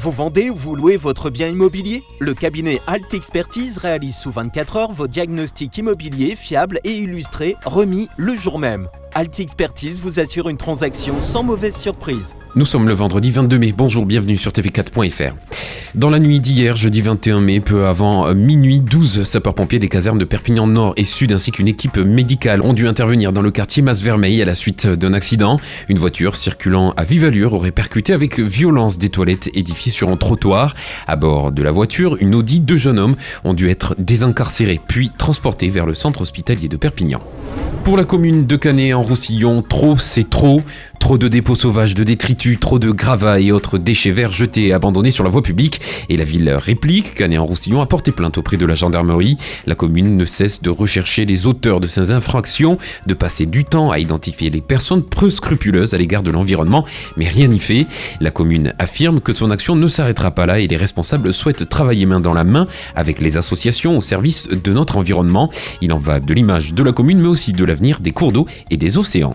Vous vendez ou vous louez votre bien immobilier ? Le cabinet Alt Expertise réalise sous 24 heures vos diagnostics immobiliers fiables et illustrés, remis le jour même. Alt Expertise vous assure une transaction sans mauvaise surprise. Nous sommes le vendredi 22 mai. Bonjour, bienvenue sur tv4.fr. Dans la nuit d'hier, jeudi 21 mai, peu avant minuit, 12 sapeurs-pompiers des casernes de Perpignan Nord et Sud ainsi qu'une équipe médicale ont dû intervenir dans le quartier Mas-Vermeil à la suite d'un accident. Une voiture circulant à vive allure aurait percuté avec violence des toilettes édifiées sur un trottoir. À bord de la voiture, une Audi, 2 jeunes hommes ont dû être désincarcérés puis transportés vers le centre hospitalier de Perpignan. Pour la commune de Canet-en-Roussillon, trop c'est trop. Trop de dépôts sauvages de détritus, trop de gravats et autres déchets verts jetés et abandonnés sur la voie publique. Et la ville réplique. Canet-en-Roussillon a porté plainte auprès de la gendarmerie. La commune ne cesse de rechercher les auteurs de ces infractions, de passer du temps à identifier les personnes peu scrupuleuses à l'égard de l'environnement, mais rien n'y fait. La commune affirme que son action ne s'arrêtera pas là et les responsables souhaitent travailler main dans la main avec les associations au service de notre environnement. Il en va de l'image de la commune, mais aussi de l'avenir des cours d'eau et des océans.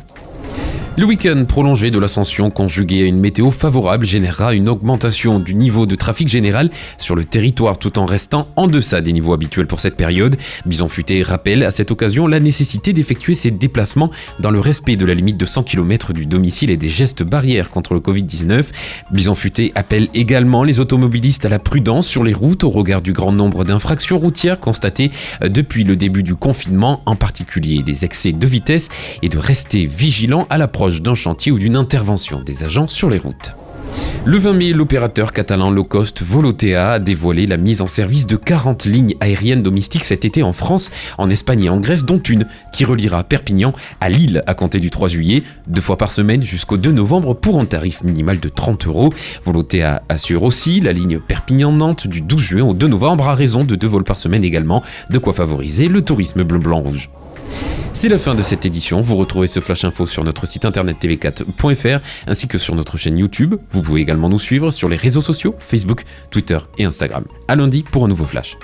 Le week-end prolongé de l'Ascension conjugué à une météo favorable générera une augmentation du niveau de trafic général sur le territoire tout en restant en deçà des niveaux habituels pour cette période. Bison Futé rappelle à cette occasion la nécessité d'effectuer ces déplacements dans le respect de la limite de 100 km du domicile et des gestes barrières contre le Covid-19. Bison Futé appelle également les automobilistes à la prudence sur les routes au regard du grand nombre d'infractions routières constatées depuis le début du confinement, en particulier des excès de vitesse, et de rester vigilants à l'approche d'un chantier ou d'une intervention des agents sur les routes. Le 20 mai, l'opérateur catalan low cost Volotea a dévoilé la mise en service de 40 lignes aériennes domestiques cet été en France, en Espagne et en Grèce, dont une qui reliera Perpignan à Lille à compter du 3 juillet, 2 fois par semaine jusqu'au 2 novembre pour un tarif minimal de 30 €. Volotea assure aussi la ligne Perpignan-Nantes du 12 juin au 2 novembre à raison de 2 vols par semaine également, de quoi favoriser le tourisme bleu-blanc-rouge. C'est la fin de cette édition. Vous retrouvez ce Flash Info sur notre site internet tv4.fr ainsi que sur notre chaîne YouTube. Vous pouvez également nous suivre sur les réseaux sociaux, Facebook, Twitter et Instagram. À lundi pour un nouveau Flash.